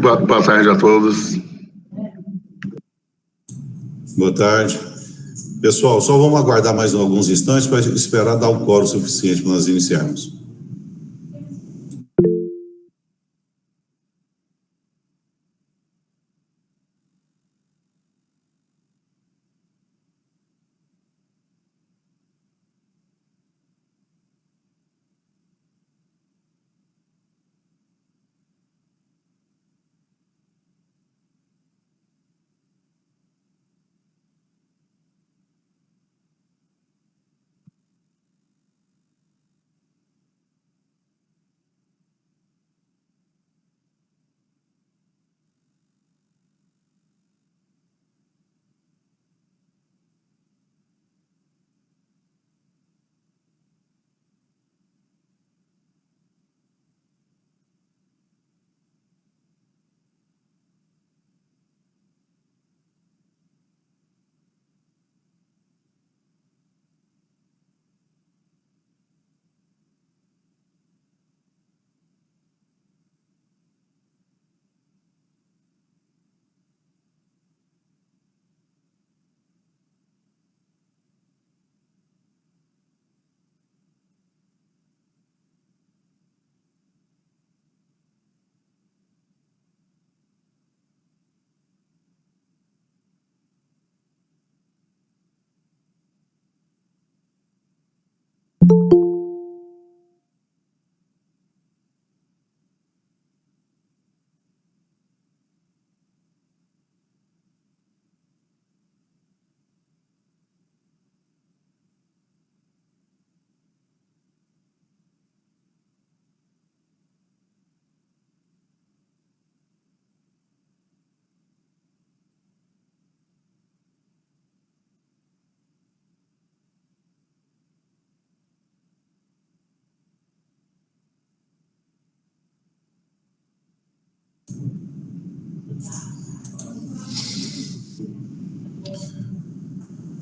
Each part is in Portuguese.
Boa tarde a todos. Boa tarde. Pessoal, só vamos aguardar mais alguns instantes para esperar dar o quórum suficiente para nós iniciarmos.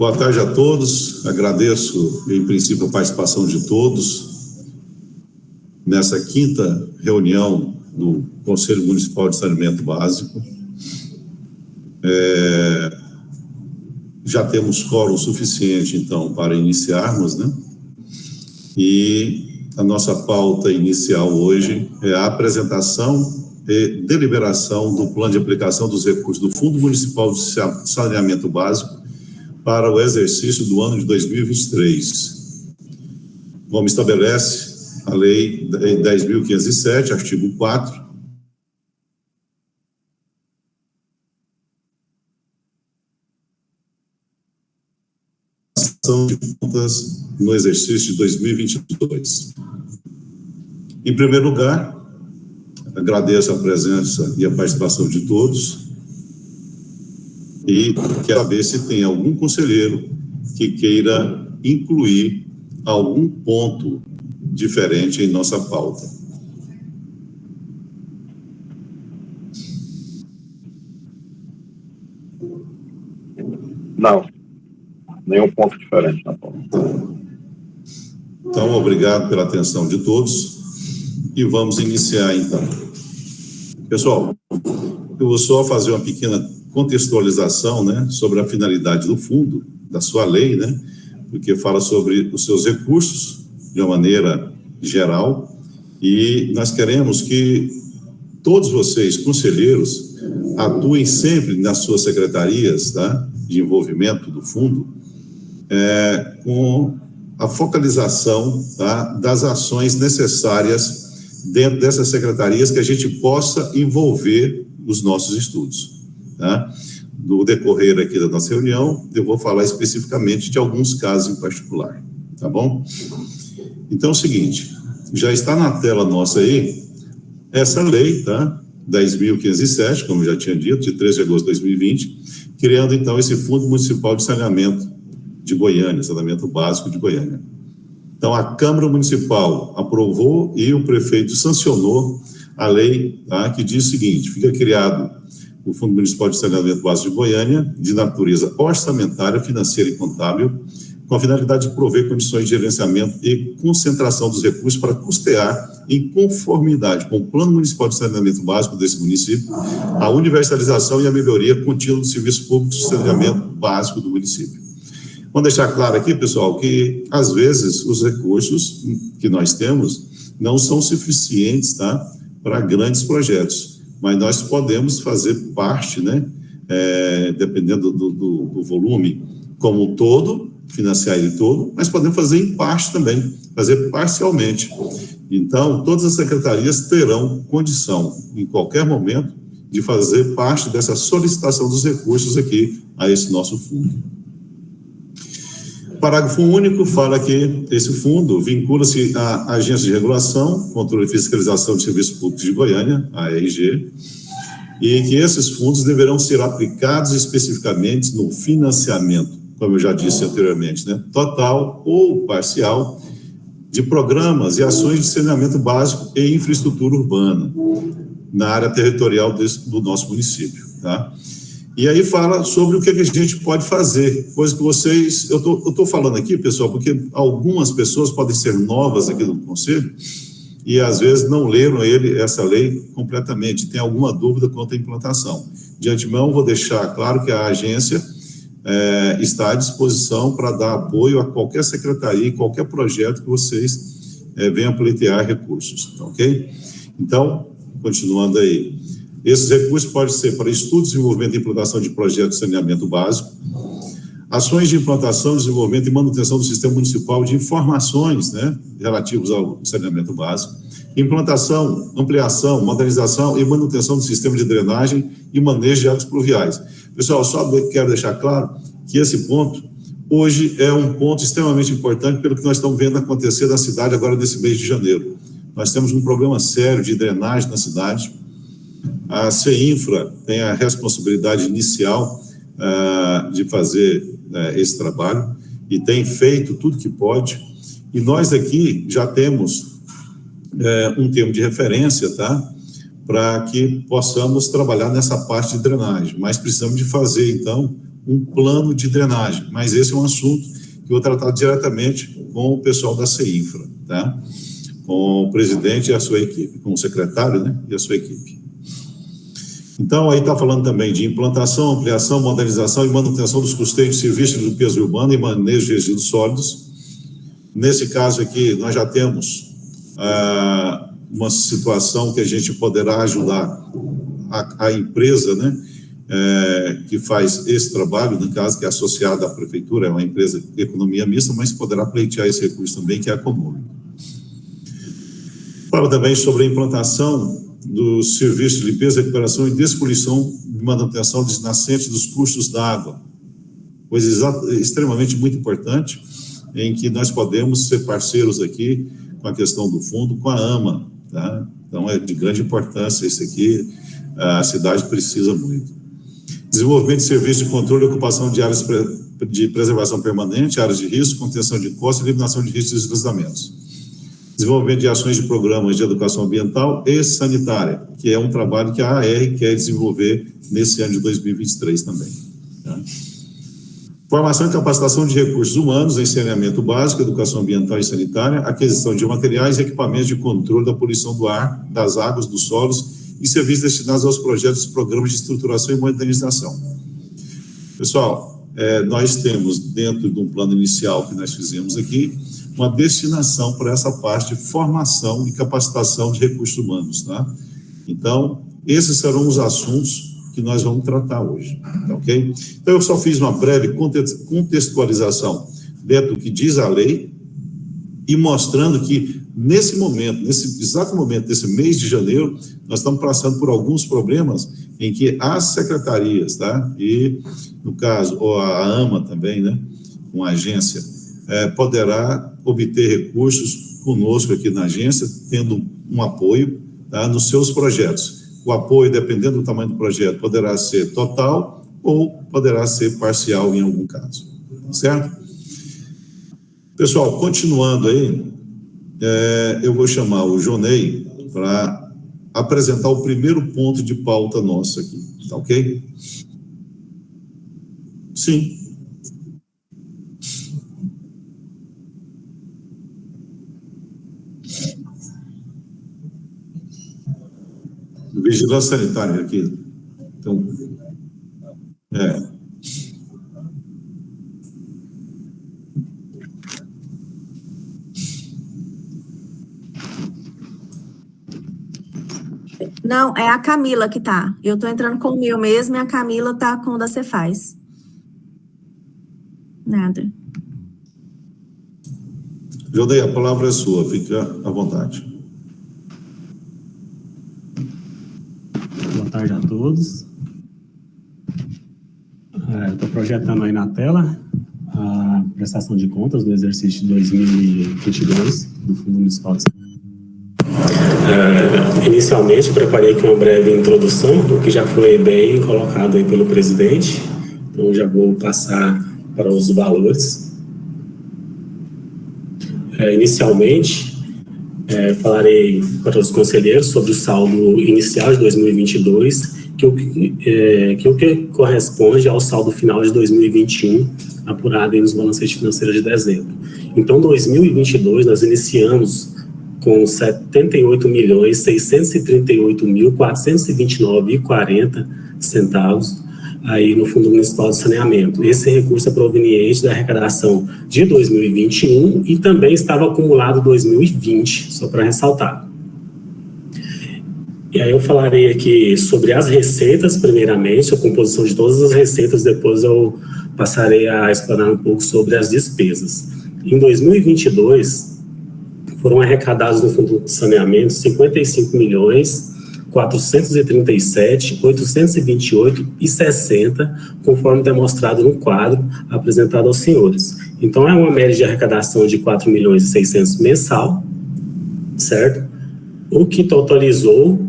Boa tarde a todos, agradeço em princípio a participação de todos nessa quinta reunião do Conselho Municipal de Saneamento Básico. Já temos quórum suficiente então para iniciarmos, né? E a nossa pauta inicial hoje é a apresentação e deliberação do plano de aplicação dos recursos do Fundo Municipal de Saneamento Básico para o exercício do ano de 2023. Como estabelece a Lei 10.507, artigo 4, de contas no exercício de 2022. Em primeiro lugar, agradeço a presença e a participação de todos e quero saber se tem algum conselheiro que queira incluir algum ponto diferente em nossa pauta. Não, nenhum ponto diferente na pauta. Então, obrigado pela atenção de todos e vamos iniciar então. Pessoal, eu vou só fazer uma pequena contextualização, né, sobre a finalidade do fundo, da sua lei, né, porque fala sobre os seus recursos de uma maneira geral e nós queremos que todos vocês, conselheiros, atuem sempre nas suas secretarias, tá, de envolvimento do fundo, com a focalização, tá, das ações necessárias dentro dessas secretarias que a gente possa envolver os nossos estudos. Tá? No decorrer aqui da nossa reunião, eu vou falar especificamente de alguns casos em particular, tá bom? Então é o seguinte, já está na tela nossa aí, essa lei, tá? 10.507, como já tinha dito, de 13 de agosto de 2020, criando então esse Fundo Municipal de Saneamento de Goiânia, Saneamento Básico de Goiânia. Então a Câmara Municipal aprovou e o prefeito sancionou a lei, tá? Que diz o seguinte, fica criado o Fundo Municipal de Saneamento Básico de Goiânia, de natureza orçamentária, financeira e contábil, com a finalidade de prover condições de gerenciamento e concentração dos recursos para custear, em conformidade com o Plano Municipal de Saneamento Básico desse município, a universalização e a melhoria contínua do serviço público de saneamento básico do município. Vamos deixar claro aqui, pessoal, que às vezes os recursos que nós temos não são suficientes, tá, para grandes projetos, mas nós podemos fazer parte, né, dependendo do volume como um todo, financiar ele todo, mas podemos fazer em parte também, fazer parcialmente. Então, todas as secretarias terão condição, em qualquer momento, de fazer parte dessa solicitação dos recursos aqui a esse nosso fundo. Parágrafo único fala que esse fundo vincula-se à Agência de Regulação, Controle e Fiscalização de Serviços Públicos de Goiânia, a ARG, e que esses fundos deverão ser aplicados especificamente no financiamento, como eu já disse anteriormente, né, total ou parcial, de programas e ações de saneamento básico e infraestrutura urbana na área territorial do nosso município, tá? E aí fala sobre o que a gente pode fazer, coisa que vocês... Eu tô falando aqui, pessoal, porque algumas pessoas podem ser novas aqui no Conselho e, às vezes, não leram essa lei completamente, tem alguma dúvida quanto à implantação. De antemão, vou deixar claro que a agência está à disposição para dar apoio a qualquer secretaria e qualquer projeto que vocês venham pleitear recursos, tá, ok? Então, continuando aí. Esses recursos podem ser para estudos, desenvolvimento e implantação de projetos de saneamento básico, ações de implantação, desenvolvimento e manutenção do sistema municipal de informações, né, relativos ao saneamento básico, implantação, ampliação, modernização e manutenção do sistema de drenagem e manejo de águas pluviais. Pessoal, só quero deixar claro que esse ponto, hoje, é um ponto extremamente importante pelo que nós estamos vendo acontecer na cidade agora nesse mês de janeiro. Nós temos um problema sério de drenagem na cidade. A CEINFRA tem a responsabilidade inicial de fazer esse trabalho e tem feito tudo que pode. E nós aqui já temos um termo de referência, tá? Para que possamos trabalhar nessa parte de drenagem. Mas precisamos de fazer, então, um plano de drenagem. Mas esse é um assunto que eu vou tratar diretamente com o pessoal da CEINFRA, tá? Com o presidente e a sua equipe, com o secretário, né? E a sua equipe. Então, aí está falando também de implantação, ampliação, modernização e manutenção dos custeios de serviços de limpeza urbana e manejo de resíduos sólidos. Nesse caso aqui, nós já temos uma situação que a gente poderá ajudar a empresa, né, que faz esse trabalho, no caso, que é associada à prefeitura, é uma empresa de economia mista, mas poderá pleitear esse recurso também, que é a Comum. Fala também sobre a implantação do serviço de limpeza, recuperação e despoluição de manutenção de nascentes dos cursos d'água, coisa extremamente muito importante, em que nós podemos ser parceiros aqui com a questão do fundo, com a AMA, tá? Então é de grande importância isso aqui, a cidade precisa muito. Desenvolvimento de serviços de controle e ocupação de áreas de preservação permanente, áreas de risco, contenção de encostas e eliminação de riscos de deslizamentos. Desenvolvimento de ações de programas de educação ambiental e sanitária, que é um trabalho que a AR quer desenvolver nesse ano de 2023 também. Tá? Formação e capacitação de recursos humanos em saneamento básico, educação ambiental e sanitária, aquisição de materiais e equipamentos de controle da poluição do ar, das águas, dos solos e serviços destinados aos projetos e programas de estruturação e modernização. Pessoal, nós temos, dentro de um plano inicial que nós fizemos aqui, uma destinação para essa parte de formação e capacitação de recursos humanos, tá? Então, esses serão os assuntos que nós vamos tratar hoje, tá, ok? Então, eu só fiz uma breve contextualização dentro do que diz a lei e mostrando que, nesse momento, nesse exato momento, nesse mês de janeiro, nós estamos passando por alguns problemas em que as secretarias, tá? E, no caso, ou a AMA também, né? Uma agência, poderá obter recursos conosco aqui na agência, tendo um apoio, tá, nos seus projetos. O apoio, dependendo do tamanho do projeto, poderá ser total ou poderá ser parcial em algum caso, certo? Pessoal, continuando aí, eu vou chamar o Jonei para apresentar o primeiro ponto de pauta nosso aqui, tá ok? Sim. Vigilância sanitária aqui. Então, Não, é a Camila que tá. Eu tô entrando com o meu mesmo e a Camila tá com o da Cefaz. Nada. Jodei, a palavra é sua, fica à vontade. Boa tarde a todos. Estou projetando aí na tela a prestação de contas do exercício de 2022 do Fundo Municipal de Saúde. Inicialmente, preparei aqui uma breve introdução do que já foi bem colocado aí pelo presidente. Então, já vou passar para os valores. Inicialmente, falarei para os conselheiros sobre o saldo inicial de 2022, que o que corresponde ao saldo final de 2021, apurado aí nos balancetes financeiros de dezembro. Então, 2022, nós iniciamos com 78.638.429,40 centavos aí no Fundo Municipal de Saneamento. Esse recurso é proveniente da arrecadação de 2021 e também estava acumulado 2020, só para ressaltar. E aí eu falarei aqui sobre as receitas, primeiramente, a composição de todas as receitas, depois eu passarei a explanar um pouco sobre as despesas. Em 2022, foram arrecadados no Fundo de Saneamento 55.437.828,60, conforme demonstrado no quadro apresentado aos senhores. Então, é uma média de arrecadação de 4.600.000 mensal, certo? O que totalizou,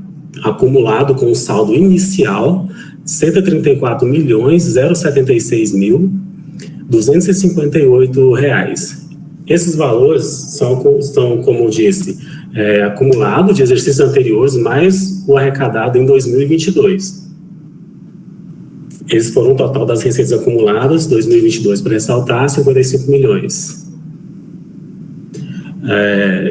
acumulado com o saldo inicial, 134.076.258 reais. Esses valores são, como eu disse, acumulado de exercícios anteriores, mais o arrecadado em 2022. Esses foram o total das receitas acumuladas, 2022, para ressaltar, 55 milhões.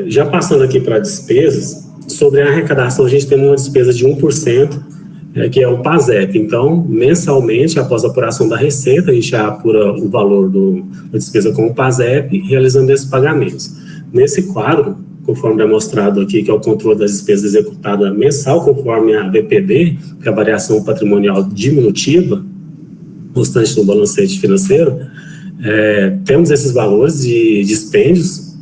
Já passando aqui para despesas, sobre a arrecadação, a gente tem uma despesa de 1%, que é o PASEP. Então, mensalmente, após a apuração da receita, a gente já apura o valor da despesa com o PASEP, realizando esses pagamentos. Nesse quadro, conforme é mostrado aqui, que é o controle das despesas executadas mensal, conforme a VPD, que é a variação patrimonial diminutiva, constante no balancete financeiro, temos esses valores de dispêndios,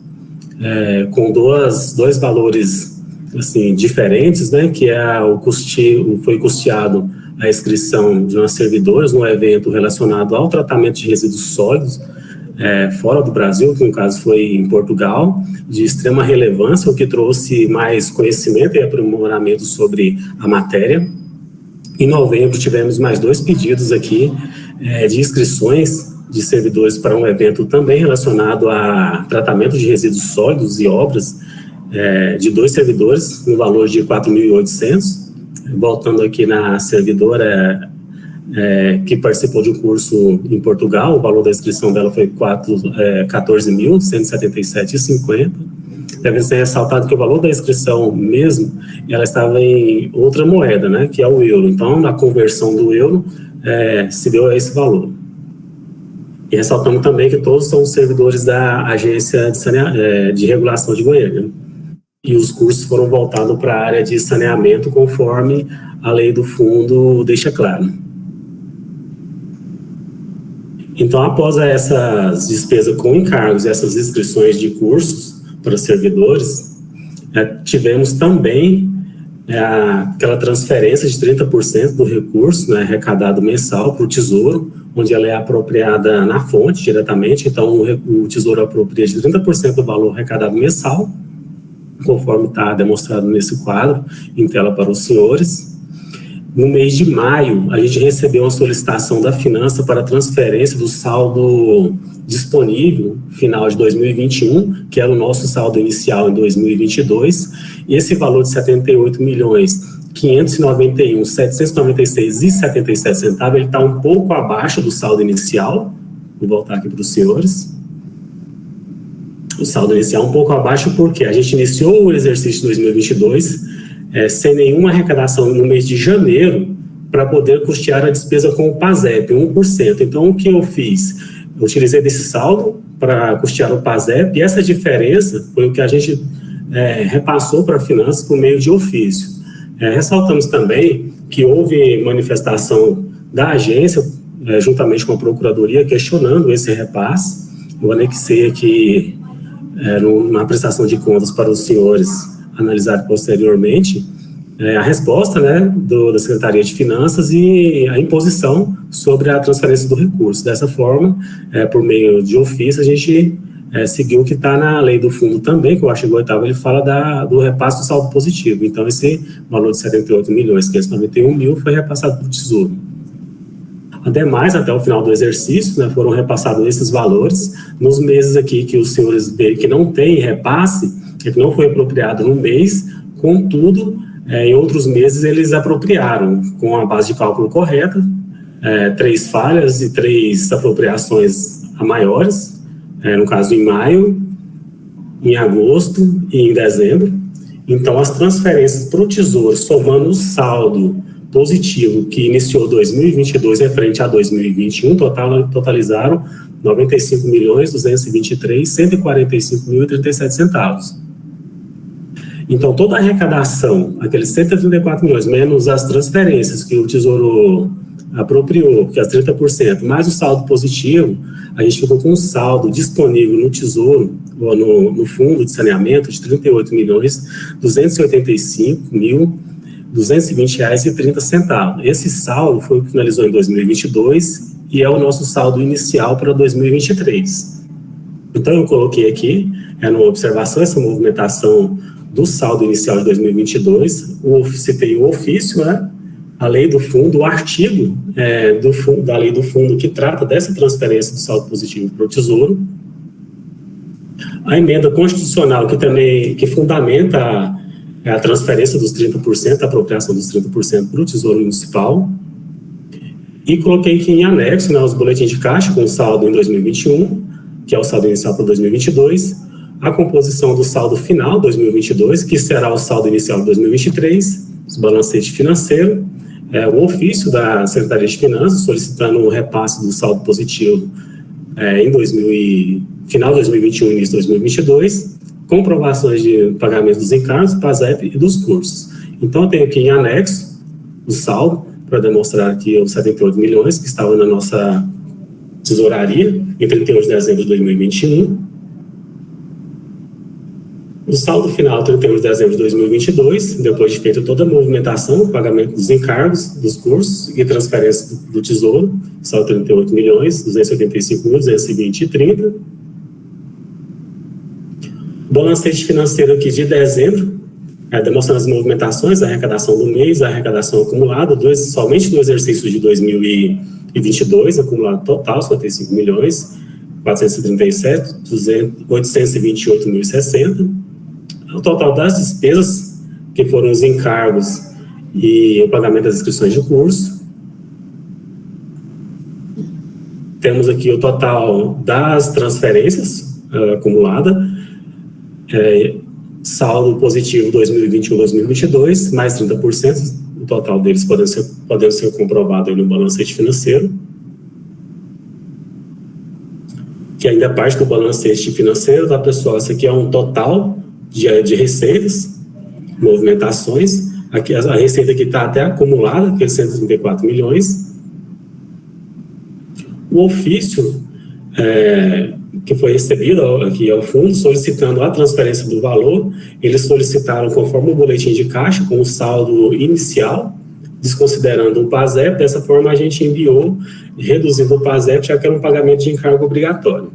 com dois valores assim, diferentes, né, que foi custeado a inscrição de umas servidoras no evento relacionado ao tratamento de resíduos sólidos fora do Brasil, que no caso foi em Portugal, de extrema relevância, o que trouxe mais conhecimento e aprimoramento sobre a matéria. Em novembro tivemos mais 2 pedidos aqui de inscrições de servidores para um evento também relacionado a tratamento de resíduos sólidos e obras, de 2 servidores, no valor de 4.800, voltando aqui na servidora que participou de um curso em Portugal, o valor da inscrição dela foi 14.177,50. Deve ser ressaltado que o valor da inscrição mesmo, ela estava em outra moeda, né, que é o euro. Então, na conversão do euro, se deu a esse valor. E ressaltamos também que todos são servidores da Agência de Regulação de Goiânia. E os cursos foram voltados para a área de saneamento, conforme a lei do fundo deixa claro. Então, após essas despesas com encargos e essas inscrições de cursos para servidores, tivemos também aquela transferência de 30% do recurso, né, arrecadado mensal para o Tesouro, onde ela é apropriada na fonte diretamente. Então, o Tesouro apropria de 30% do valor arrecadado mensal, conforme está demonstrado nesse quadro, em tela para os senhores. No mês de maio, a gente recebeu uma solicitação da Finança para transferência do saldo disponível, final de 2021, que era o nosso saldo inicial em 2022, e esse valor de 78.591.796,77 centavos, ele está um pouco abaixo do saldo inicial. Vou voltar aqui para os senhores. O saldo inicial um pouco abaixo porque a gente iniciou o exercício de 2022 sem nenhuma arrecadação no mês de janeiro, para poder custear a despesa com o PASEP, 1%. Então, o que eu fiz? Eu utilizei desse saldo para custear o PASEP, e essa diferença foi o que a gente repassou para a finanças por meio de ofício. Ressaltamos também que houve manifestação da agência, juntamente com a Procuradoria, questionando esse repasse. Eu anexei aqui na prestação de contas para os senhores analisar posteriormente a resposta, né, da Secretaria de Finanças e a imposição sobre a transferência do recurso. Dessa forma, por meio de ofício, a gente seguiu o que está na lei do fundo também, que o artigo 8º ele fala do repasse do saldo positivo. Então, esse valor de 78.591.000 foi repassado para o Tesouro. Ademais, até o final do exercício, né, foram repassados esses valores nos meses aqui que os senhores veem que não tem repasse, que não foi apropriado no mês, contudo, em outros meses eles apropriaram com a base de cálculo correta, 3 falhas e 3 apropriações a maiores, no caso em maio, em agosto e em dezembro. Então, as transferências para o Tesouro, somando o saldo positivo que iniciou 2022 referente a 2021, totalizaram 95.223.145.037 centavos. Então, toda a arrecadação, aqueles 134 milhões, menos as transferências que o Tesouro apropriou, que é as 30%, mais o saldo positivo, a gente ficou com um saldo disponível no Tesouro, ou no Fundo de Saneamento, de R$ 38.285.220,30. Esse saldo foi o que finalizou em 2022 e é o nosso saldo inicial para 2023. Então, eu coloquei aqui, numa observação, essa movimentação do saldo inicial de 2022, citei o ofício, né, a lei do fundo, o artigo da lei do fundo que trata dessa transferência do saldo positivo para o Tesouro, a emenda constitucional que fundamenta a transferência dos 30%, a apropriação dos 30% para o Tesouro Municipal, e coloquei aqui em anexo, né, os boletins de caixa com o saldo em 2021, que é o saldo inicial para 2022, a composição do saldo final 2022, que será o saldo inicial de 2023, os balancetes financeiros, o ofício da Secretaria de Finanças solicitando um repasse do saldo positivo final de 2021 e início de 2022, comprovações de pagamento dos encargos, PASEP e dos cursos. Então, eu tenho aqui em anexo o saldo para demonstrar que os 78 milhões que estavam na nossa tesouraria em 31 de dezembro de 2021. O saldo final, 31 de dezembro de 2022, depois de feita toda a movimentação, pagamento dos encargos, dos cursos e transferência do Tesouro, saldo 38 milhões, 285.220,30. Balancete financeiro aqui de dezembro, demonstrando as movimentações, a arrecadação do mês, a arrecadação acumulada, somente no exercício de 2022, acumulado total, 55 milhões, 437.828.060. O total das despesas, que foram os encargos e o pagamento das inscrições de curso. Temos aqui o total das transferências acumulada, saldo positivo 2021-2022, mais 30%, o total deles podendo ser comprovado aí no balancete financeiro, que ainda é parte do balancete financeiro, tá, pessoal? Esse aqui é um total de receitas, movimentações. Aqui a receita que está até acumulada, que é 134 milhões. O ofício que foi recebido aqui ao fundo, solicitando a transferência do valor, eles solicitaram conforme o boletim de caixa, com o saldo inicial, desconsiderando o PASEP. Dessa forma, a gente enviou, reduzindo o PASEP, já que era um pagamento de encargo obrigatório,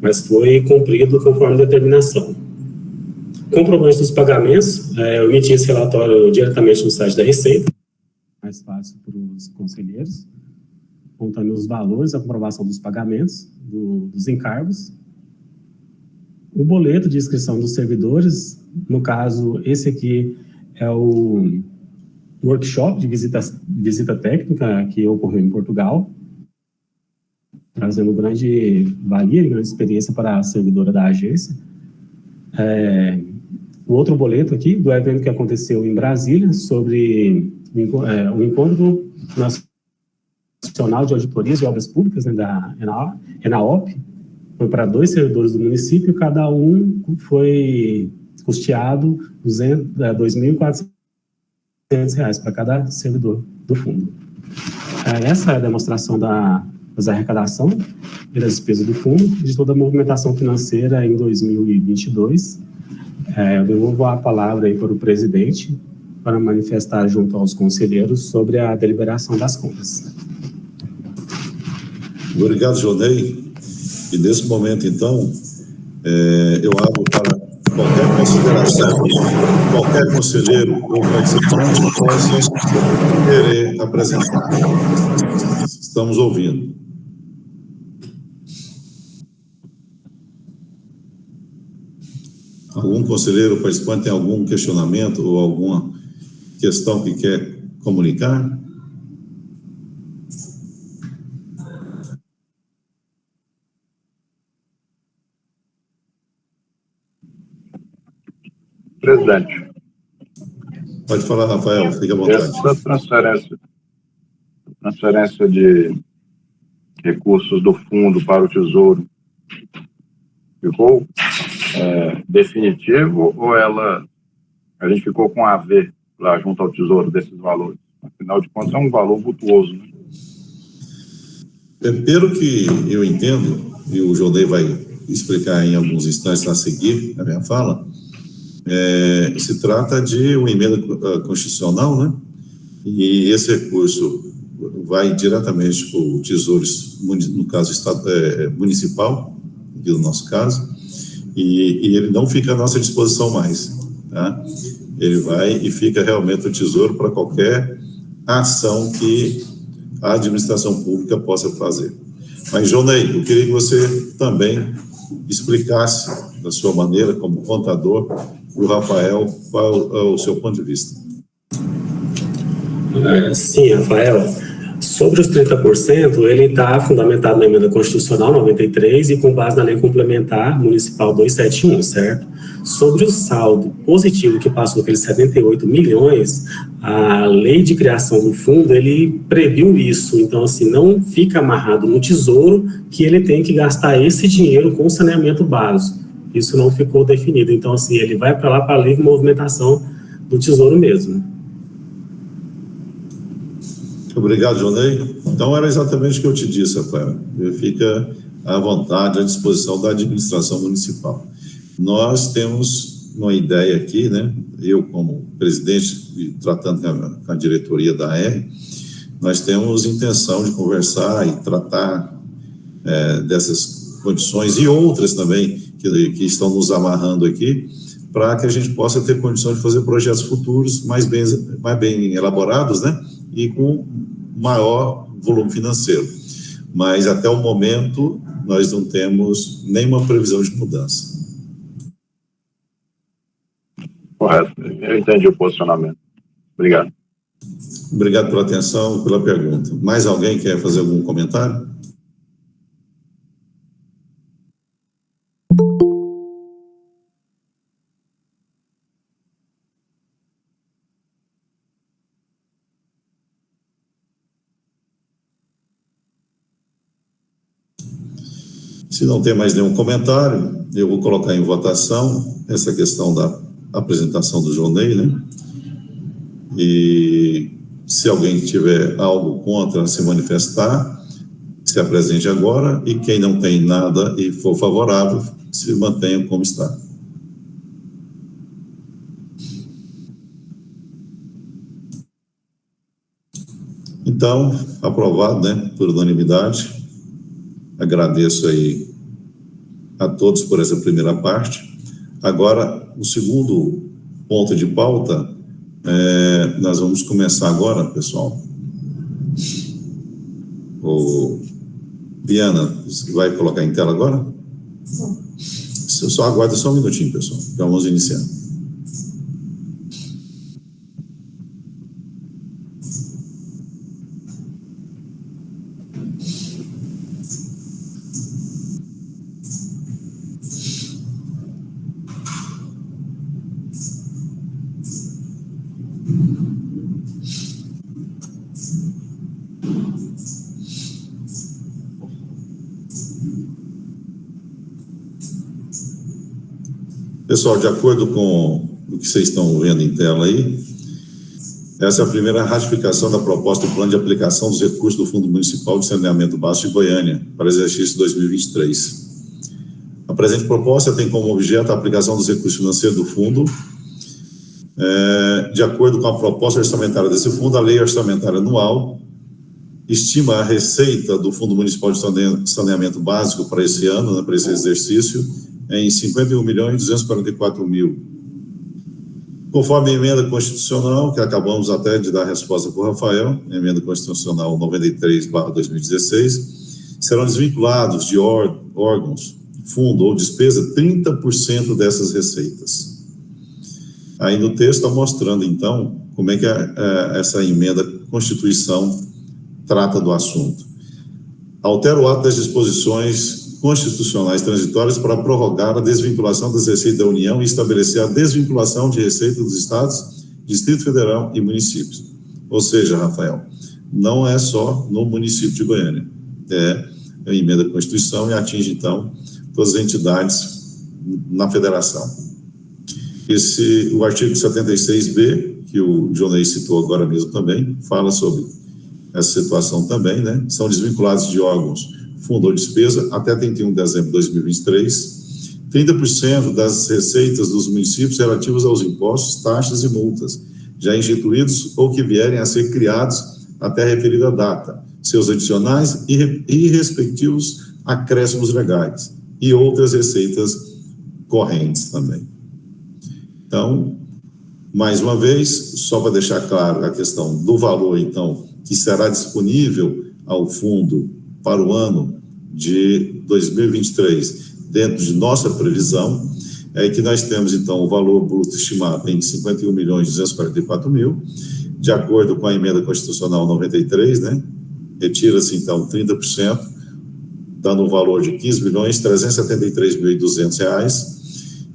mas foi cumprido conforme determinação. Comprovante dos pagamentos, eu emiti esse relatório diretamente no site da Receita, mais fácil para os conselheiros, contando os valores, a comprovação dos pagamentos, dos encargos. O boleto de inscrição dos servidores, no caso, esse aqui é o workshop de visita técnica que ocorreu em Portugal, trazendo grande valia e grande experiência para a servidora da agência. o outro boleto aqui do evento que aconteceu em Brasília sobre o Encontro Nacional de Auditorias e Obras Públicas, né, da ENAOP. Foi para 2 servidores do município, cada um foi custeado R$ 2.400 para cada servidor do fundo. Essa é a demonstração das arrecadações e das despesas do fundo, de toda a movimentação financeira em 2022. Eu devolvo a palavra aí para o presidente, para manifestar junto aos conselheiros sobre a deliberação das contas. Obrigado, Jonei. E nesse momento, então, eu abro para qualquer consideração, qualquer conselheiro ou participante possa querer apresentar. Estamos ouvindo. Algum conselheiro ou participante tem algum questionamento ou alguma questão que quer comunicar? Presidente, Pode falar, Rafael, fique à vontade. essa transferência de recursos do fundo para o Tesouro ficou definitivo ou a gente ficou com a ver lá junto ao Tesouro desses valores? Afinal de contas, é um valor vultuoso, né? Pelo que eu entendo, e o Jonei vai explicar em alguns instantes a seguir a minha fala, se trata de uma emenda constitucional, né? E esse recurso vai diretamente para o Tesouro, no caso municipal, aqui no nosso caso, e ele não fica à nossa disposição mais, tá? Ele vai e fica realmente o Tesouro para qualquer ação que a administração pública possa fazer. Mas, Jonei, eu queria que você também explicasse, da sua maneira, como contador, para o Rafael, qual é o seu ponto de vista. Sim, Rafael. Sobre os 30%, ele está fundamentado na emenda constitucional 93 e com base na lei complementar municipal 271, certo? Sobre o saldo positivo que passou aqueles 78 milhões, a lei de criação do fundo, ele previu isso. Então, assim, não fica amarrado no Tesouro que ele tem que gastar esse dinheiro com saneamento básico. Isso não ficou definido. Então, assim, ele vai para lá para a livre movimentação do Tesouro mesmo. Obrigado, Jonei. Então, era exatamente o que eu te disse, Rafael. Ele fica à vontade, à disposição da administração municipal. Nós temos uma ideia aqui, né? Eu, como presidente, e tratando com a diretoria da AR, nós temos intenção de conversar e tratar dessas condições e outras também que estão nos amarrando aqui, para que a gente possa ter condição de fazer projetos futuros mais bem elaborados, né? E com maior volume financeiro. Mas, até o momento, nós não temos nenhuma previsão de mudança. Correto, eu entendi o posicionamento. Obrigado. Obrigado pela atenção e pela pergunta. Mais alguém quer fazer algum comentário? Se não tem mais nenhum comentário, eu vou colocar em votação essa questão da apresentação do Jonei, né? E se alguém tiver algo contra se manifestar, se apresente agora, e quem não tem nada e for favorável, se mantenha como está. Então, aprovado, né, por unanimidade. Agradeço aí a todos por essa primeira parte. Agora, o segundo ponto de pauta, nós vamos começar agora, pessoal. Biana, você vai colocar em tela agora? Só aguarda só um minutinho, pessoal. Então, vamos iniciar. Pessoal, de acordo com o que vocês estão vendo em tela aí, essa é a primeira ratificação da proposta do plano de aplicação dos recursos do Fundo Municipal de Saneamento Básico de Goiânia para o exercício 2023. A presente proposta tem como objeto a aplicação dos recursos financeiros do fundo. De acordo com a proposta orçamentária desse fundo, a lei orçamentária anual estima a receita do Fundo Municipal de Saneamento Básico para esse ano, né, para esse exercício, em 51.244.000. Conforme a emenda constitucional, que acabamos até de dar resposta para o Rafael, emenda constitucional 93/2016, serão desvinculados de órgãos, fundo ou despesa 30% dessas receitas. Aí no texto está mostrando, então, como é que essa emenda Constituição trata do assunto. Altera o ato das disposições constitucionais transitórias para prorrogar a desvinculação das receitas da União e estabelecer a desvinculação de receitas dos estados, Distrito Federal e municípios. Ou seja, Rafael, não é só no município de Goiânia, é a emenda à Constituição e atinge, então, todas as entidades na federação. O artigo 76B, que o Jonei citou agora mesmo também, fala sobre essa situação também, né? São desvinculados de órgãos, fundo ou despesa, até 31 de dezembro de 2023, 30% das receitas dos municípios relativas aos impostos, taxas e multas, já instituídos ou que vierem a ser criados até a referida data, seus adicionais e respectivos acréscimos legais, e outras receitas correntes também. Então, mais uma vez, só para deixar claro a questão do valor, então, que será disponível ao fundo para o ano de 2023, dentro de nossa previsão, é que nós temos, então, o valor bruto estimado em 51.244.000, de acordo com a emenda constitucional 93, né? Retira-se, então, 30%, dando um valor de R$15.373.200,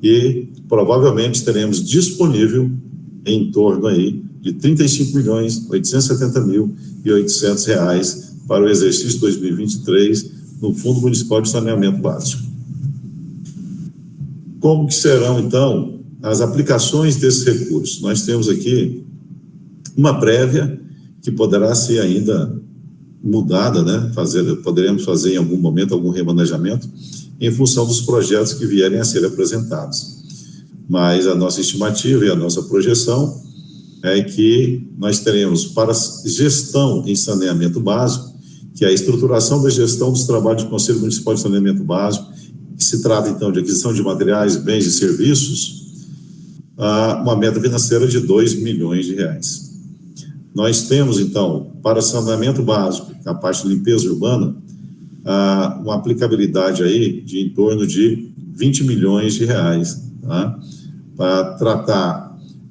e provavelmente teremos disponível em torno aí de R$35.870.800 para o exercício 2023 no Fundo Municipal de Saneamento Básico. Como que serão, então, as aplicações desses recursos? Nós temos aqui uma prévia que poderá ser ainda mudada, né? Poderemos fazer em algum momento algum remanejamento em função dos projetos que vierem a ser apresentados. Mas a nossa estimativa e a nossa projeção é que nós teremos para gestão em saneamento básico, que é a estruturação da gestão dos trabalhos do Conselho Municipal de Saneamento Básico, que se trata, então, de aquisição de materiais, bens e serviços, uma meta financeira de R$2 milhões. Nós temos, então, para saneamento básico, a parte de limpeza urbana, uma aplicabilidade aí de em torno de R$20 milhões, tá? Para tratar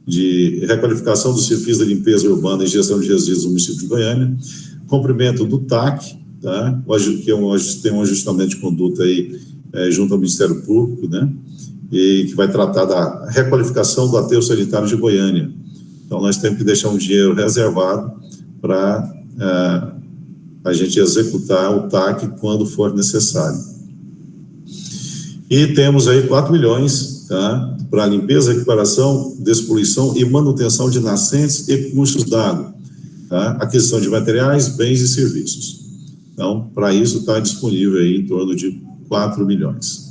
de requalificação dos serviços de limpeza urbana e gestão de resíduos do município de Goiânia, cumprimento do TAC, tá? Que tem um ajustamento de conduta aí junto ao Ministério Público, né? E que vai tratar da requalificação do aterro sanitário de Goiânia. Então, nós temos que deixar um dinheiro reservado para a gente executar o TAC quando for necessário. E temos aí R$4 milhões, tá? Para limpeza, recuperação, despoluição e manutenção de nascentes e cursos d'água, tá? Aquisição de materiais, bens e serviços. Então, para isso está disponível aí em torno de R$4 milhões.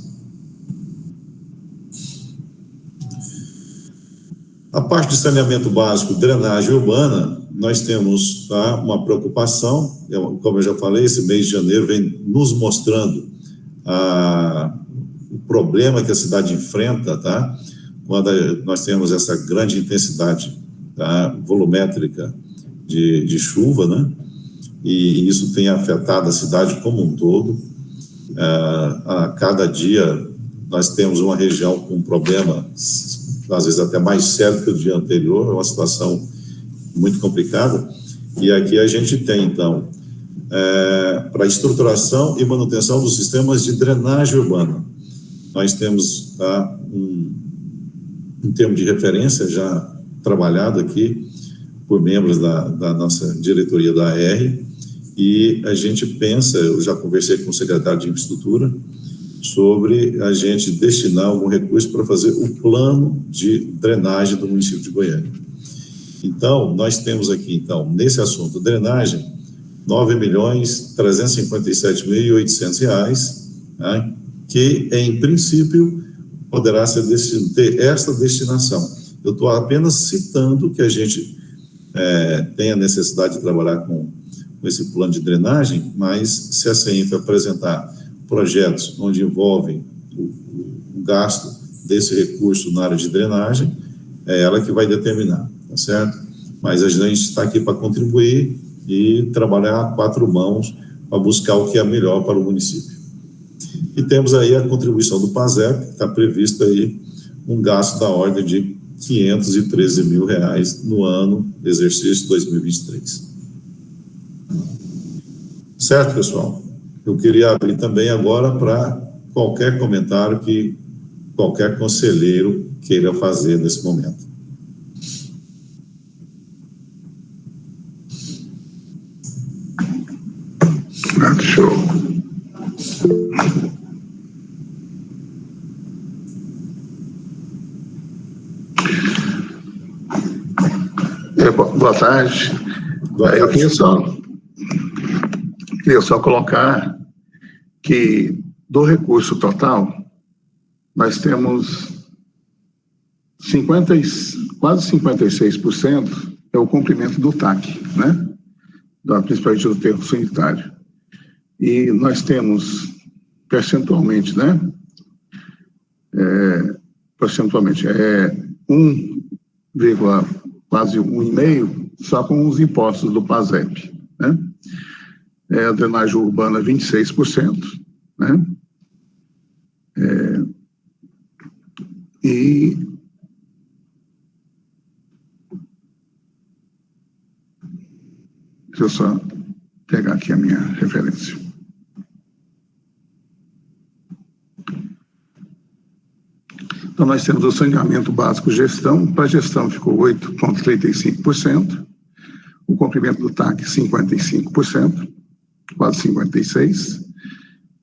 A parte de saneamento básico, drenagem urbana, nós temos, tá, uma preocupação, como eu já falei, esse mês de janeiro vem nos mostrando o problema que a cidade enfrenta, tá? Quando nós temos essa grande intensidade, tá, volumétrica de chuva, né? E isso tem afetado a cidade como um todo. A cada dia nós temos uma região com um problema, às vezes até mais sério que o dia anterior, é uma situação muito complicada, e aqui a gente tem, então, para estruturação e manutenção dos sistemas de drenagem urbana. Nós temos, tá, um termo de referência já trabalhado aqui por membros da nossa diretoria da AR, e a gente pensa, eu já conversei com o secretário de Infraestrutura, sobre a gente destinar algum recurso para fazer o plano de drenagem do município de Goiânia. Então, nós temos aqui, então, nesse assunto, drenagem, R$ 9.357.800, né, que, em princípio, poderá ter esta destinação. Eu estou apenas citando que a gente tem a necessidade de trabalhar com esse plano de drenagem, mas se a CENF apresentar projetos onde envolvem o gasto desse recurso na área de drenagem, é ela que vai determinar, tá certo? Mas a gente está aqui para contribuir e trabalhar a 4 mãos para buscar o que é melhor para o município. E temos aí a contribuição do PASEP, que está previsto aí um gasto da ordem de R$ 513 mil no ano exercício 2023. Certo, pessoal? Eu queria abrir também agora para qualquer comentário que qualquer conselheiro queira fazer nesse momento. Show. Boa tarde. Eu queria só colocar que do recurso total, nós temos quase 56% é o cumprimento do TAC, né? Principalmente do termo sanitário. E nós temos percentualmente, né? Quase 1,5% só com os impostos do PASEP, né? A drenagem urbana 26%, né? E deixa eu só pegar aqui a minha referência. Então, nós temos o saneamento básico gestão, para gestão ficou 8,35%, o comprimento do TAC 55%, quase 56%,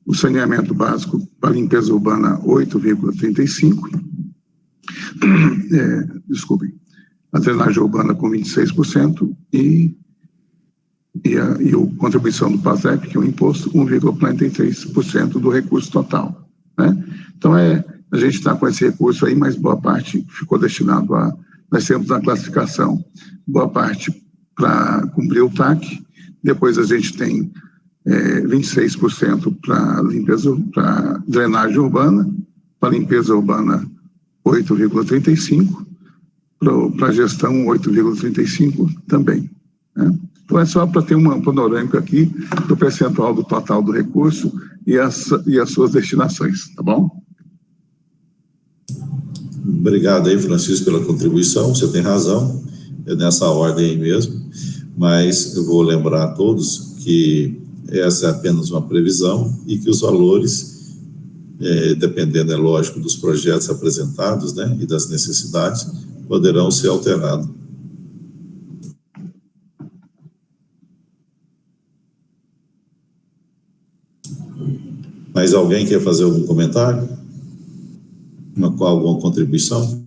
o saneamento básico para limpeza urbana 8,35%, desculpem, a drenagem urbana com 26% e a contribuição do PASEP, que é o imposto, 1,43% do recurso total, né? Então, a gente está com esse recurso aí, mas boa parte ficou destinado nós temos na classificação, boa parte para cumprir o TAC, depois a gente tem 26% para drenagem urbana, para limpeza urbana 8,35%, para gestão 8,35% também, né? Então é só para ter uma panorâmica aqui do percentual do total do recurso e as suas destinações, tá bom? Obrigado aí, Francisco, pela contribuição, você tem razão, é nessa ordem aí mesmo, mas eu vou lembrar a todos que essa é apenas uma previsão e que os valores, dependendo, é lógico, dos projetos apresentados, né, e das necessidades, poderão ser alterados. Mais alguém quer fazer algum comentário? Alguma contribuição?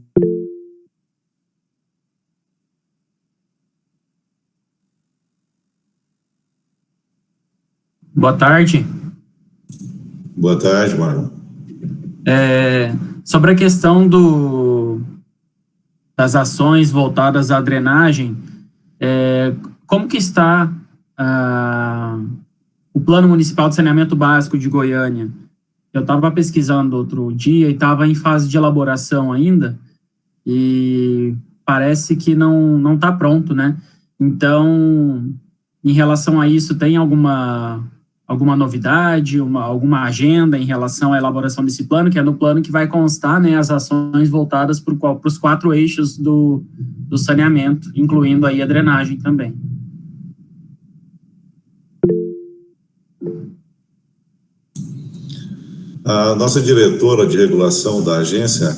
Boa tarde. Boa tarde, Marlon. Sobre a questão das ações voltadas à drenagem, como que está o Plano Municipal de Saneamento Básico de Goiânia? Eu estava pesquisando outro dia e estava em fase de elaboração ainda, e parece que não está pronto, né? Então, em relação a isso, tem alguma novidade, alguma agenda em relação à elaboração desse plano, que é no plano que vai constar, né, as ações voltadas para os 4 eixos do saneamento, incluindo aí a drenagem também. A nossa diretora de regulação da agência,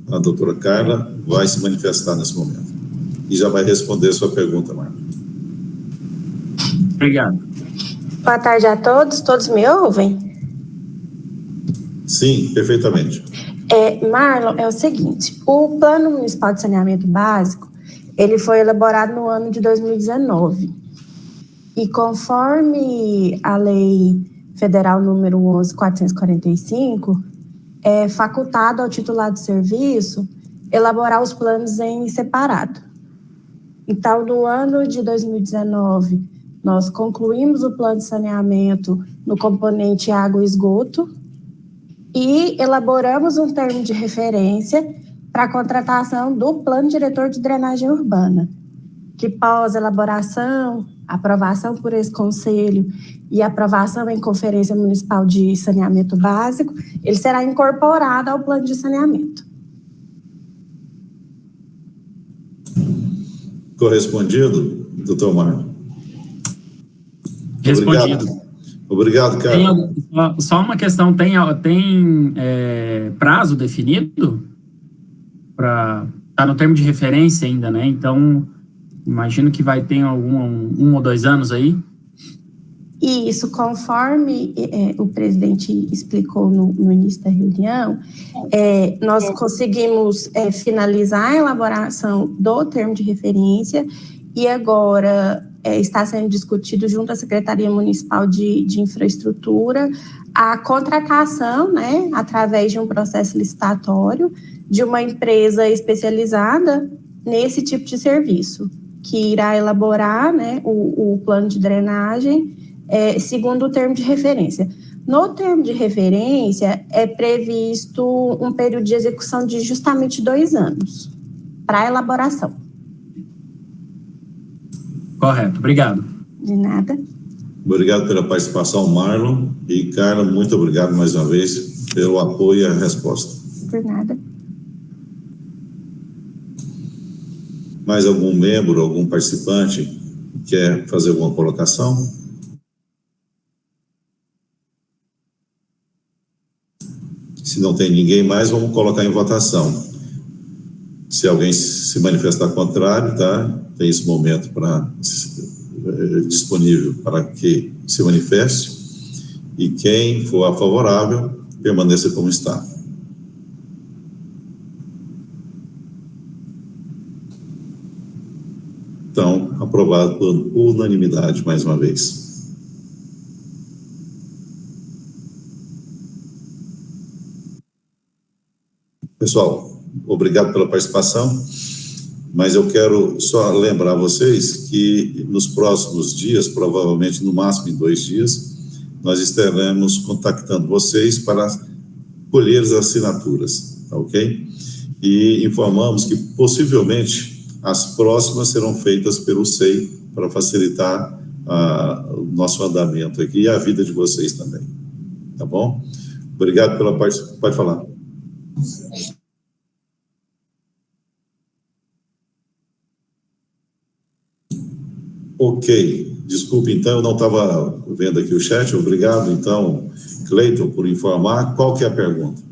a doutora Carla, vai se manifestar nesse momento e já vai responder a sua pergunta, Marcos. Obrigado. Boa tarde a todos. Todos me ouvem? Sim, perfeitamente. Marlon, é o seguinte, o Plano Municipal de Saneamento Básico, ele foi elaborado no ano de 2019. E conforme a Lei Federal número 11.445, é facultado ao titular do serviço elaborar os planos em separado. Então, no ano de 2019, nós concluímos o plano de saneamento no componente água e esgoto e elaboramos um termo de referência para a contratação do plano diretor de drenagem urbana, que pós elaboração, aprovação por esse conselho e aprovação em Conferência Municipal de Saneamento Básico, ele será incorporado ao plano de saneamento. Correspondido, doutor Marlon? Respondido. Obrigado, cara. Só uma questão, tem prazo definido? Tá no termo de referência ainda, né? Então, imagino que vai ter um ou 2 anos aí. Isso, conforme o presidente explicou no início da reunião, nós conseguimos finalizar a elaboração do termo de referência e agora está sendo discutido junto à Secretaria Municipal de Infraestrutura a contratação, né, através de um processo licitatório, de uma empresa especializada nesse tipo de serviço, que irá elaborar, né, o plano de drenagem segundo o termo de referência. No termo de referência, é previsto um período de execução de justamente 2 anos para a elaboração. Correto, obrigado. De nada. Obrigado pela participação, Marlon. E, Carla, muito obrigado mais uma vez pelo apoio e a resposta. Por nada. Mais algum membro, algum participante quer fazer alguma colocação? Se não tem ninguém mais, vamos colocar em votação. Se alguém se manifestar contrário, tá? Tem esse momento disponível para que se manifeste. E quem for favorável, permaneça como está. Então, aprovado por unanimidade mais uma vez. Pessoal, obrigado pela participação, mas eu quero só lembrar vocês que nos próximos dias, provavelmente no máximo em 2 dias, nós estaremos contactando vocês para colher as assinaturas, tá ok? E informamos que possivelmente as próximas serão feitas pelo SEI para facilitar o nosso andamento aqui e a vida de vocês também, tá bom? Obrigado pela participação. Pode falar. Ok, desculpe, então, eu não estava vendo aqui o chat. Obrigado, então, Cleiton, por informar. Qual que é a pergunta?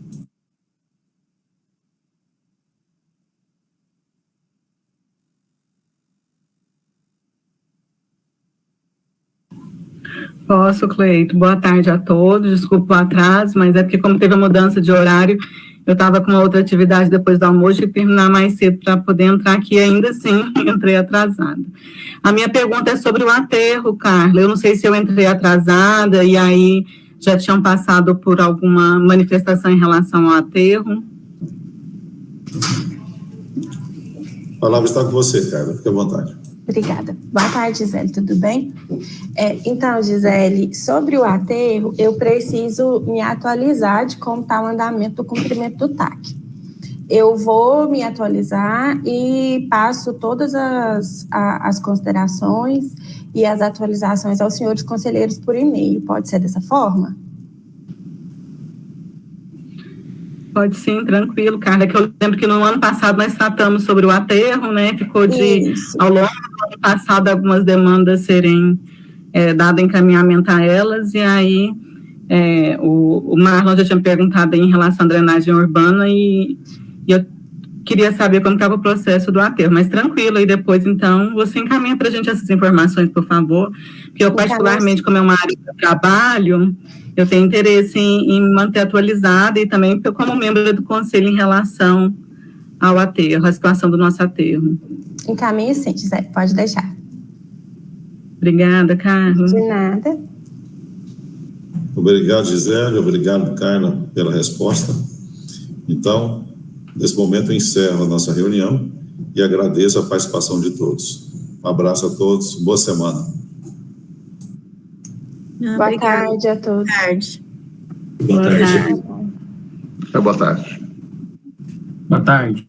Posso, Cleiton. Boa tarde a todos. Desculpa o atraso, mas é porque como teve a mudança de horário, eu estava com uma outra atividade depois do almoço e terminar mais cedo para poder entrar aqui, e ainda assim entrei atrasada. A minha pergunta é sobre o aterro, Carla. Eu não sei se eu entrei atrasada e aí já tinham passado por alguma manifestação em relação ao aterro. A palavra está com você, Carla. Fique à vontade. Obrigada. Boa tarde, Gisele, tudo bem? Então, Gisele, sobre o aterro, eu preciso me atualizar de como está o andamento do cumprimento do TAC. Eu vou me atualizar e passo todas as considerações e as atualizações aos senhores conselheiros por e-mail. Pode ser dessa forma? Pode sim, tranquilo, Carla, que eu lembro que no ano passado nós tratamos sobre o aterro, né, ficou ao longo do ano passado algumas demandas serem dado encaminhamento a elas, e aí o Marlon já tinha perguntado em relação à drenagem urbana, e eu queria saber como estava o processo do aterro, mas tranquilo, aí depois, então, você encaminha para a gente essas informações, por favor, porque eu, particularmente, como é uma área de trabalho, eu tenho interesse em manter atualizada e também como membro do conselho em relação ao aterro, a situação do nosso aterro. Encaminhe sim, Gisele, pode deixar. Obrigada, Carla. De nada. Obrigado, Gisele. Obrigado, Carla, pela resposta. Então, nesse momento, eu encerro a nossa reunião e agradeço a participação de todos. Um abraço a todos. Boa semana. Boa tarde a todos. Boa tarde. Boa tarde. Boa tarde. Boa tarde.